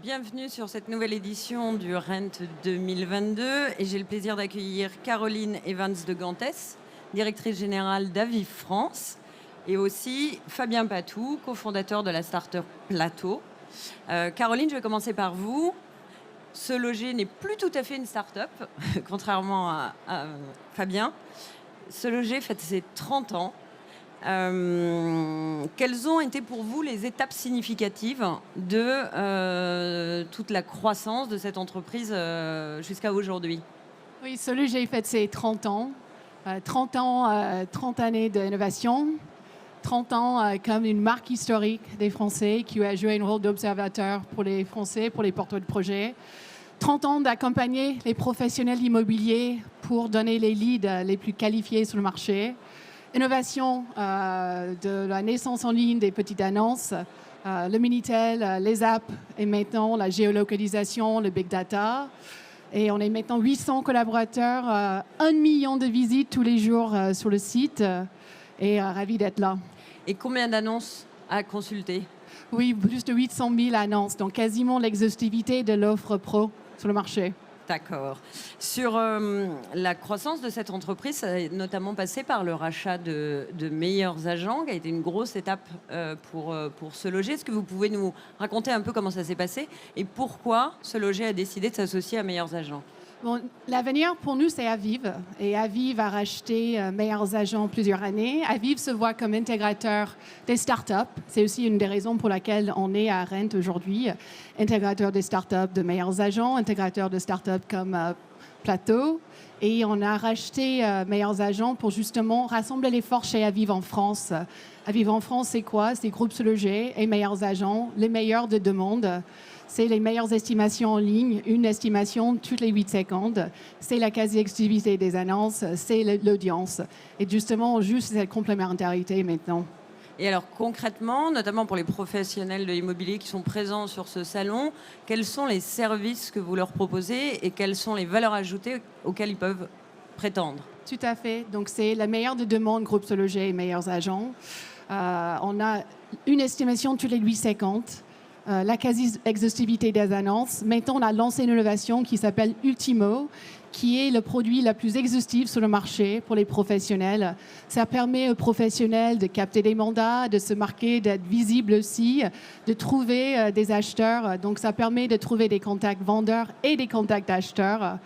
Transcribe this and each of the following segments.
Bienvenue sur cette nouvelle édition du Rent 2022 et j'ai le plaisir d'accueillir Caroline Evans de Gantès, directrice générale d'Aviv France, et aussi Fabien Patou, cofondateur de la start-up Plateau. Caroline, je vais commencer par vous. Se loger n'est plus tout à fait une start-up, contrairement à Fabien. Se loger fête ses 30 ans. Quelles ont été pour vous les étapes significatives de toute la croissance de cette entreprise jusqu'à aujourd'hui? Oui, Solu, j'ai fait ses 30 ans. 30 ans, 30 années d'innovation. 30 ans comme une marque historique des Français qui a joué un rôle d'observateur pour les Français, pour les porteurs de projets. 30 ans d'accompagner les professionnels immobiliers pour donner les leads les plus qualifiés sur le marché. Innovation de la naissance en ligne des petites annonces, le Minitel, les apps et maintenant la géolocalisation, le big data. Et on est maintenant 800 collaborateurs, 1 million de visites tous les jours sur le site et ravi d'être là. Et combien d'annonces à consulter? Oui, plus de 800 000 annonces, donc quasiment l'exhaustivité de l'offre pro sur le marché. D'accord. Sur la croissance de cette entreprise, ça est notamment passé par le rachat de Meilleurs Agents, qui a été une grosse étape pour Se Loger. Est-ce que vous pouvez nous raconter un peu comment ça s'est passé et pourquoi Se Loger a décidé de s'associer à Meilleurs Agents? Bon, l'avenir pour nous, c'est Aviv. Et Aviv a racheté Meilleurs Agents plusieurs années. Aviv se voit comme intégrateur des startups. C'est aussi une des raisons pour laquelle on est à Rent aujourd'hui. Intégrateur des startups de Meilleurs Agents, intégrateur de startups comme Plateau. Et on a racheté Meilleurs Agents pour justement rassembler les forces chez Aviv en France. Aviv en France, c'est quoi? C'est Groupe Se Loger et Meilleurs Agents, les meilleurs de deux mondes. C'est les meilleures estimations en ligne, une estimation toutes les 8 secondes. C'est la quasi-exclusivité des annonces, c'est l'audience. Et justement, on joue cette complémentarité maintenant. Et alors concrètement, notamment pour les professionnels de l'immobilier qui sont présents sur ce salon, quels sont les services que vous leur proposez et quelles sont les valeurs ajoutées auxquelles ils peuvent prétendre? Tout à fait. Donc c'est la meilleure de deux mondes, Groupe Se Loger et Meilleurs Agents. On a une estimation toutes les 8 secondes. La quasi-exhaustivité des annonces. Maintenant, on a lancé une innovation qui s'appelle Ultimo, qui est le produit le plus exhaustif sur le marché pour les professionnels. Ça permet aux professionnels de capter des mandats, de se marquer, d'être visible aussi, de trouver des acheteurs. Donc, ça permet de trouver des contacts vendeurs et des contacts acheteurs.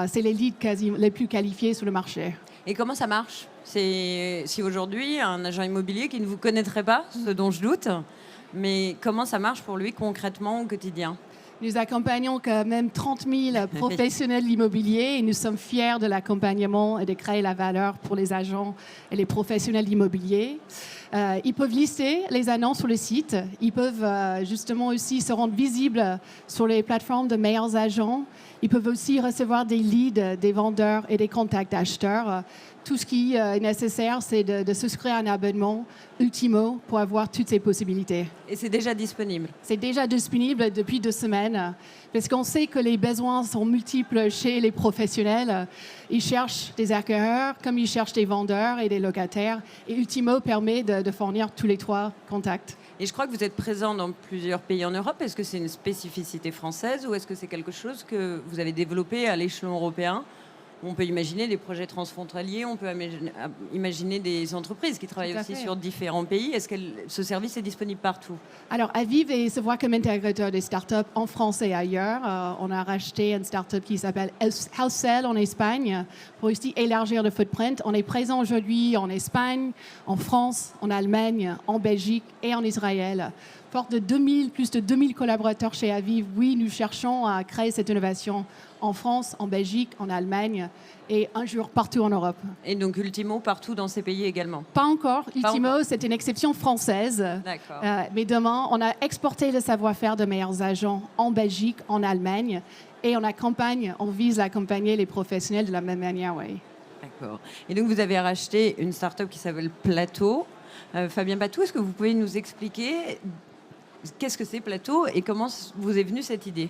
C'est les leads les plus qualifiés sur le marché. Et comment ça marche? Si aujourd'hui, un agent immobilier qui ne vous connaîtrait pas, ce dont je doute, mais comment ça marche pour lui concrètement au quotidien? Nous accompagnons quand même 30 000 professionnels de l'immobilier et nous sommes fiers de l'accompagnement et de créer la valeur pour les agents et les professionnels de l'immobilier. Ils peuvent lister les annonces sur le site. Ils peuvent justement aussi se rendre visibles sur les plateformes de Meilleurs Agents. Ils peuvent aussi recevoir des leads des vendeurs et des contacts d'acheteurs. Tout ce qui est nécessaire, c'est de souscrire à un abonnement Ultimo pour avoir toutes ces possibilités. Et c'est déjà disponible? C'est déjà disponible depuis 2 semaines, parce qu'on sait que les besoins sont multiples chez les professionnels. Ils cherchent des acquéreurs, comme ils cherchent des vendeurs et des locataires. Et Ultimo permet de fournir tous les 3 contacts. Et je crois que vous êtes présent dans plusieurs pays en Europe. Est-ce que c'est une spécificité française ou est-ce que c'est quelque chose que vous avez développé à l'échelon européen? On peut imaginer des projets transfrontaliers, on peut imaginer des entreprises qui travaillent aussi sur différents pays. Est-ce que ce service est disponible partout? Alors, Aviv se voit comme intégrateur des startups en France et ailleurs. On a racheté une startup qui s'appelle Housecell en Espagne pour aussi élargir le footprint. On est présent aujourd'hui en Espagne, en France, en Allemagne, en Belgique et en Israël. Fort de plus de 2000 collaborateurs chez Aviv, oui, nous cherchons à créer cette innovation en France, en Belgique, en Allemagne et un jour partout en Europe. Et donc Ultimo partout dans ces pays également? Pas encore. Ultimo, c'est une exception française. D'accord. Mais demain, on a exporté le savoir-faire de Meilleurs Agents en Belgique, en Allemagne et on vise à accompagner les professionnels de la même manière, oui. D'accord. Et donc vous avez racheté une start-up qui s'appelle Plateau. Fabien Patou, est-ce que vous pouvez nous expliquer qu'est-ce que c'est Plateau et comment vous est venue cette idée?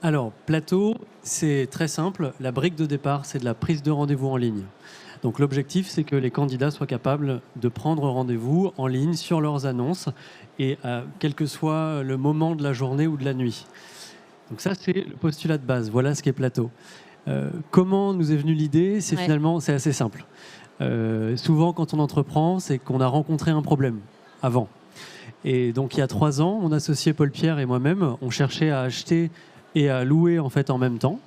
Alors, Plateau, c'est très simple. La brique de départ, c'est de la prise de rendez-vous en ligne. Donc l'objectif, c'est que les candidats soient capables de prendre rendez-vous en ligne sur leurs annonces, et quel que soit le moment de la journée ou de la nuit. Donc ça, c'est le postulat de base. Voilà ce qu'est Plateau. Comment nous est venue l'idée ? C'est assez simple. Souvent, quand on entreprend, c'est qu'on a rencontré un problème avant. Et donc, il y a 3 ans, mon associé Paul-Pierre et moi-même, on cherchait à acheter et à louer en même temps.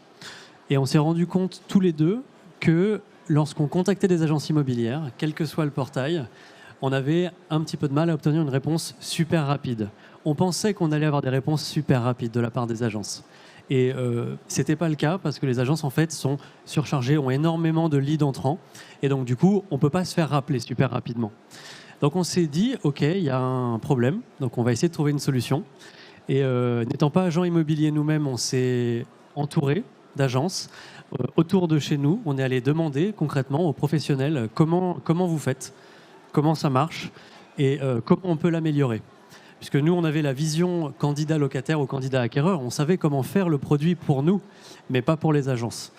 Et on s'est rendu compte tous les deux que lorsqu'on contactait des agences immobilières, quel que soit le portail, on avait un petit peu de mal à obtenir une réponse super rapide. On pensait qu'on allait avoir des réponses super rapides de la part des agences. Et ce n'était pas le cas parce que les agences sont surchargées, ont énormément de leads entrants. Et donc du coup, on ne peut pas se faire rappeler super rapidement. Donc on s'est dit, OK, il y a un problème, donc on va essayer de trouver une solution. Et n'étant pas agent immobilier nous-mêmes, on s'est entouré d'agences autour de chez nous. On est allé demander concrètement aux professionnels comment vous faites, comment ça marche et comment on peut l'améliorer. Puisque nous, on avait la vision candidat locataire ou candidat acquéreur, on savait comment faire le produit pour nous, mais pas pour les agences.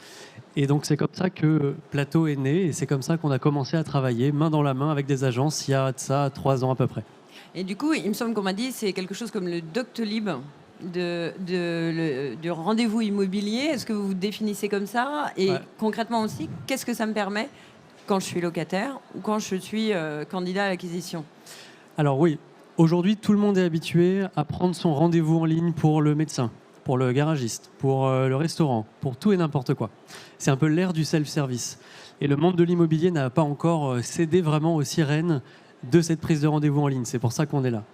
Et donc c'est comme ça que Plateau est né, et c'est comme ça qu'on a commencé à travailler main dans la main avec des agences il y a de ça 3 ans à peu près. Et du coup, il me semble qu'on m'a dit c'est quelque chose comme le Doctolib du rendez-vous immobilier. Est-ce que vous vous définissez comme ça ? Et concrètement aussi, qu'est-ce que ça me permet quand je suis locataire ou quand je suis candidat à l'acquisition ? Alors oui, aujourd'hui, tout le monde est habitué à prendre son rendez-vous en ligne pour le médecin, pour le garagiste, pour le restaurant, pour tout et n'importe quoi. C'est un peu l'ère du self-service. Et le monde de l'immobilier n'a pas encore cédé vraiment aux sirènes de cette prise de rendez-vous en ligne. C'est pour ça qu'on est là.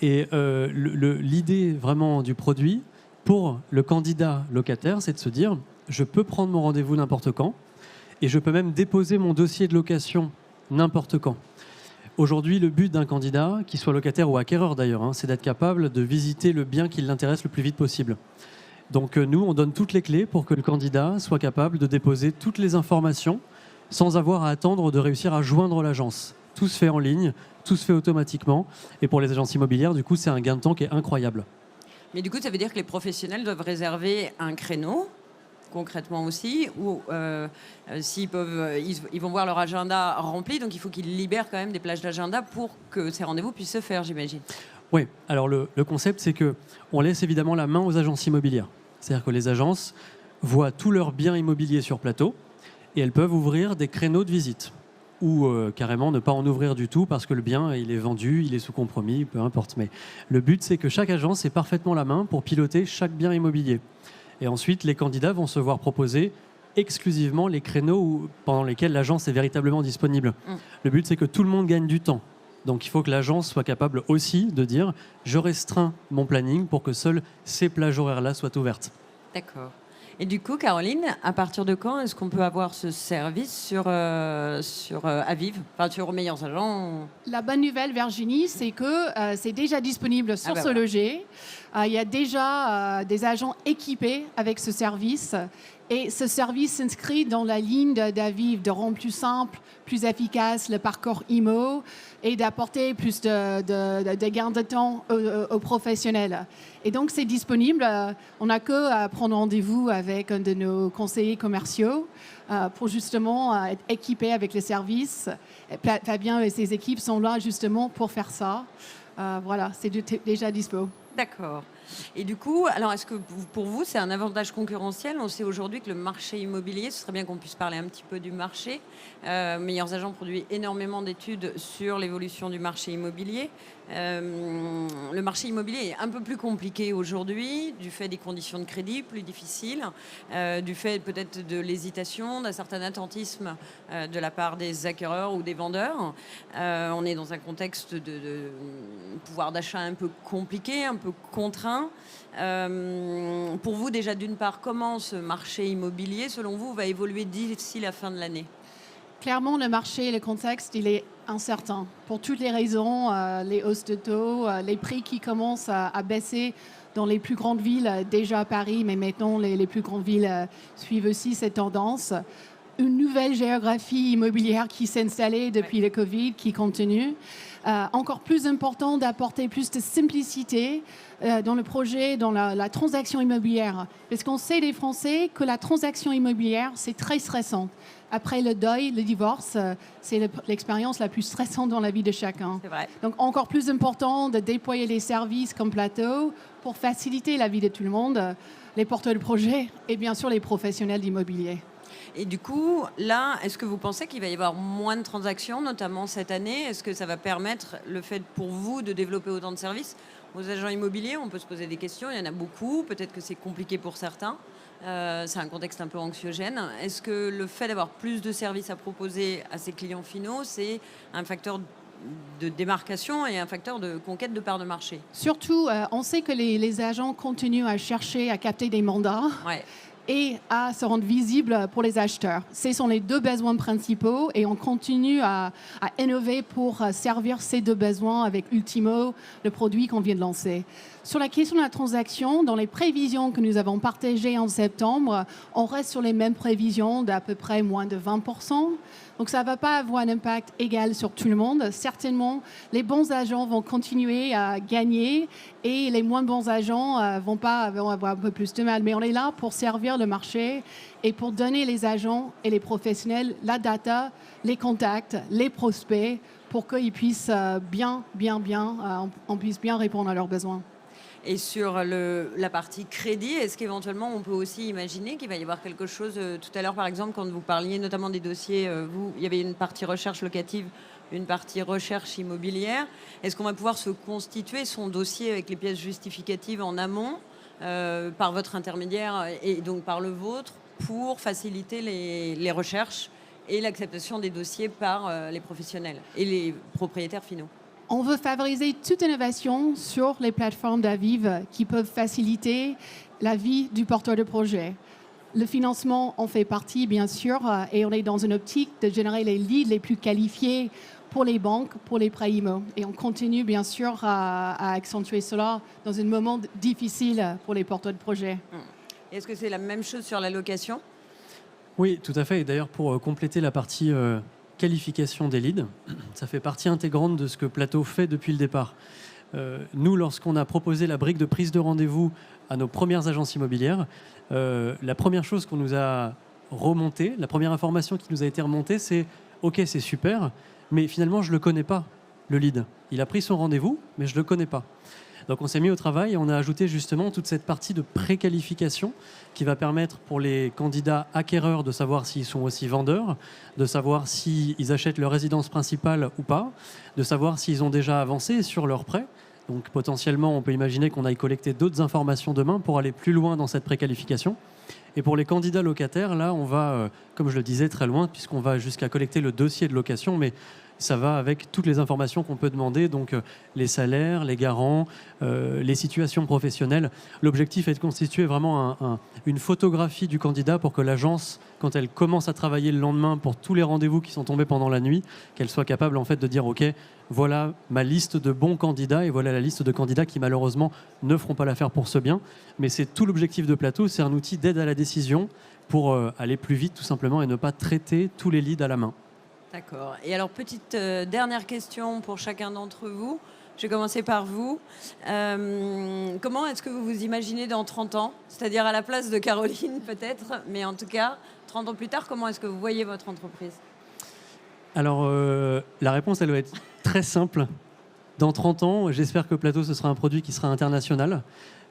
Et l'idée vraiment du produit pour le candidat locataire, c'est de se dire, je peux prendre mon rendez-vous n'importe quand et je peux même déposer mon dossier de location n'importe quand. Aujourd'hui, le but d'un candidat, qu'il soit locataire ou acquéreur d'ailleurs, c'est d'être capable de visiter le bien qui l'intéresse le plus vite possible. Donc nous, on donne toutes les clés pour que le candidat soit capable de déposer toutes les informations sans avoir à attendre de réussir à joindre l'agence. Tout se fait en ligne, tout se fait automatiquement. Et pour les agences immobilières, du coup, c'est un gain de temps qui est incroyable. Mais du coup, ça veut dire que les professionnels doivent réserver un créneau concrètement aussi, ou s'ils peuvent, ils vont voir leur agenda rempli, donc il faut qu'ils libèrent quand même des plages d'agenda pour que ces rendez-vous puissent se faire, j'imagine. Oui, alors le concept, c'est qu'on laisse évidemment la main aux agences immobilières. C'est-à-dire que les agences voient tous leurs biens immobiliers sur Plateau et elles peuvent ouvrir des créneaux de visite ou carrément ne pas en ouvrir du tout parce que le bien, il est vendu, il est sous compromis, peu importe. Mais le but, c'est que chaque agence ait parfaitement la main pour piloter chaque bien immobilier. Et ensuite, les candidats vont se voir proposer exclusivement les créneaux pendant lesquels l'agence est véritablement disponible. Le but, c'est que tout le monde gagne du temps. Donc, il faut que l'agence soit capable aussi de dire « je restreins mon planning pour que seules ces plages horaires-là soient ouvertes ». D'accord. Et du coup, Caroline, à partir de quand est-ce qu'on peut avoir ce service sur Aviv, enfin sur Meilleurs Agents ? La bonne nouvelle, Virginie, c'est que c'est déjà disponible sur Se Loger. Il y a déjà des agents équipés avec ce service. Et ce service s'inscrit dans la ligne d'Aviv de rendre plus simple, plus efficace le parcours IMO et d'apporter plus de gains de temps aux professionnels. Et donc, c'est disponible. On n'a que à prendre rendez-vous avec un de nos conseillers commerciaux pour justement être équipés avec les services. Fabien et ses équipes sont là justement pour faire ça. Voilà, c'est déjà dispo. D'accord. Et du coup, alors est-ce que pour vous, c'est un avantage concurrentiel ? On sait aujourd'hui que le marché immobilier, ce serait bien qu'on puisse parler un petit peu du marché. Meilleurs Agents produit énormément d'études sur l'évolution du marché immobilier. Le marché immobilier est un peu plus compliqué aujourd'hui, du fait des conditions de crédit plus difficiles, du fait peut-être de l'hésitation, d'un certain attentisme de la part des acquéreurs ou des vendeurs. On est dans un contexte de pouvoir d'achat un peu compliqué, un peu contraint. Pour vous, déjà, d'une part, comment ce marché immobilier, selon vous, va évoluer d'ici la fin de l'année ? Clairement, le marché, le contexte, il est incertain. Pour toutes les raisons, les hausses de taux, les prix qui commencent à baisser dans les plus grandes villes, déjà à Paris, mais maintenant les plus grandes villes suivent aussi cette tendance. Une nouvelle géographie immobilière qui s'est installée depuis le Covid, qui continue. Encore plus important d'apporter plus de simplicité dans le projet, dans la transaction immobilière. Parce qu'on sait, les Français, que la transaction immobilière, c'est très stressant. Après le deuil, le divorce, c'est l'expérience la plus stressante dans la vie de chacun. C'est vrai. Donc, encore plus important de déployer les services comme Plateau pour faciliter la vie de tout le monde, les porteurs de projets et bien sûr les professionnels d'immobilier. Et du coup, là, est-ce que vous pensez qu'il va y avoir moins de transactions, notamment cette année? Est-ce que ça va permettre le fait pour vous de développer autant de services? Aux agents immobiliers, on peut se poser des questions, il y en a beaucoup, peut-être que c'est compliqué pour certains. C'est un contexte un peu anxiogène. Est-ce que le fait d'avoir plus de services à proposer à ses clients finaux, c'est un facteur de démarcation et un facteur de conquête de parts de marché? Surtout, on sait que les agents continuent à chercher à capter des mandats. Ouais. Et à se rendre visible pour les acheteurs. Ce sont les deux besoins principaux et on continue à innover pour servir ces deux besoins avec Ultimo, le produit qu'on vient de lancer. Sur la question de la transaction, dans les prévisions que nous avons partagées en septembre, on reste sur les mêmes prévisions d'à peu près moins de 20%. Donc ça ne va pas avoir un impact égal sur tout le monde. Certainement, les bons agents vont continuer à gagner et les moins bons agents vont avoir un peu plus de mal. Mais on est là pour servir le marché et pour donner les agents et les professionnels la data, les contacts, les prospects pour qu'ils puissent on puisse bien répondre à leurs besoins. Et sur la partie crédit, est-ce qu'éventuellement on peut aussi imaginer qu'il va y avoir quelque chose tout à l'heure, par exemple, quand vous parliez notamment des dossiers, il y avait une partie recherche locative, une partie recherche immobilière. Est-ce qu'on va pouvoir se constituer son dossier avec les pièces justificatives en amont par votre intermédiaire et donc par le vôtre pour faciliter les recherches et l'acceptation des dossiers par les professionnels et les propriétaires finaux? On veut favoriser toute innovation sur les plateformes d'Aviv qui peuvent faciliter la vie du porteur de projet. Le financement en fait partie, bien sûr, et on est dans une optique de générer les leads les plus qualifiés pour les banques, pour les prêts IMO. Et on continue, bien sûr, à accentuer cela dans un moment difficile pour les porteurs de projet. Est-ce que c'est la même chose sur la location? Oui, tout à fait. Et d'ailleurs, pour compléter la partie qualification des leads, ça fait partie intégrante de ce que Plateau fait depuis le départ. Nous, lorsqu'on a proposé la brique de prise de rendez-vous à nos premières agences immobilières, la première chose qu'on nous a remontée, la première information qui nous a été remontée, c'est « Ok, c'est super, mais finalement, je ne le connais pas, le lead. Il a pris son rendez-vous, mais je ne le connais pas. » Donc on s'est mis au travail et on a ajouté justement toute cette partie de préqualification qui va permettre pour les candidats acquéreurs de savoir s'ils sont aussi vendeurs, de savoir s'ils achètent leur résidence principale ou pas, de savoir s'ils ont déjà avancé sur leur prêt. Donc potentiellement, on peut imaginer qu'on aille collecter d'autres informations demain pour aller plus loin dans cette préqualification. Et pour les candidats locataires, là, on va, comme je le disais, très loin, puisqu'on va jusqu'à collecter le dossier de location, mais ça va avec toutes les informations qu'on peut demander, donc les salaires, les garants, les situations professionnelles. L'objectif est de constituer vraiment une photographie du candidat pour que l'agence, quand elle commence à travailler le lendemain pour tous les rendez-vous qui sont tombés pendant la nuit, qu'elle soit capable en fait de dire « Ok, voilà ma liste de bons candidats et voilà la liste de candidats qui malheureusement ne feront pas l'affaire pour ce bien. » Mais c'est tout l'objectif de Plateau, c'est un outil d'aide à la décision pour aller plus vite tout simplement et ne pas traiter tous les leads à la main. D'accord. Et alors, petite dernière question pour chacun d'entre vous. Je vais commencer par vous. Comment est-ce que vous vous imaginez dans 30 ans? C'est-à-dire à la place de Caroline, peut-être, mais en tout cas, 30 ans plus tard, comment est-ce que vous voyez votre entreprise? Alors, la réponse, elle doit être très simple. Dans 30 ans, j'espère que Plateau, ce sera un produit qui sera international,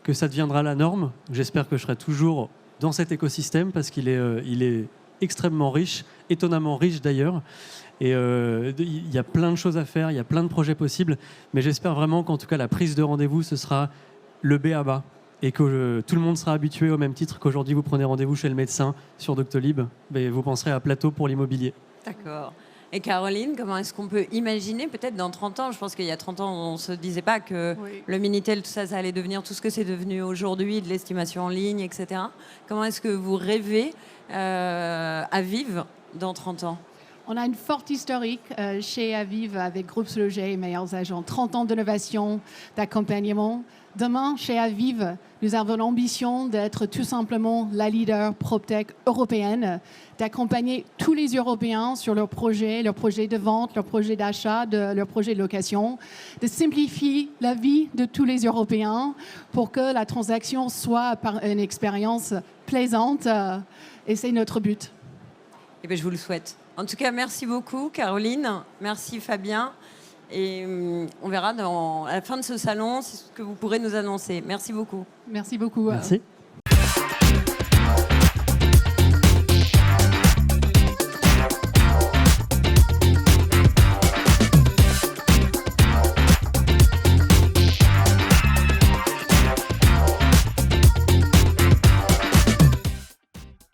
que ça deviendra la norme. J'espère que je serai toujours dans cet écosystème parce qu'il est extrêmement riche, étonnamment riche d'ailleurs. Et il y a plein de choses à faire, il y a plein de projets possibles. Mais j'espère vraiment qu'en tout cas, la prise de rendez-vous, ce sera le b.a.-ba. Et que tout le monde sera habitué au même titre qu'aujourd'hui, vous prenez rendez-vous chez le médecin sur Doctolib. Mais vous penserez à Plateau pour l'immobilier. D'accord. Et Caroline, comment est-ce qu'on peut imaginer, peut-être dans 30 ans, je pense qu'il y a 30 ans, on ne se disait pas que le Minitel, tout ça, ça allait devenir tout ce que c'est devenu aujourd'hui, de l'estimation en ligne, etc. Comment est-ce que vous rêvez Aviv dans 30 ans? On a une forte historique chez Aviv avec Groupe Sologer et meilleurs agents. 30 ans d'innovation, d'accompagnement. Demain, chez Aviv, nous avons l'ambition d'être tout simplement la leader PropTech européenne, d'accompagner tous les Européens sur leurs projets de vente, leurs projets d'achat, leurs projets de location, de simplifier la vie de tous les Européens pour que la transaction soit une expérience plaisante. Et c'est notre but. Eh bien, je vous le souhaite. En tout cas, merci beaucoup, Caroline. Merci, Fabien. Et on verra à la fin de ce salon ce que vous pourrez nous annoncer. Merci beaucoup. Merci beaucoup. Merci.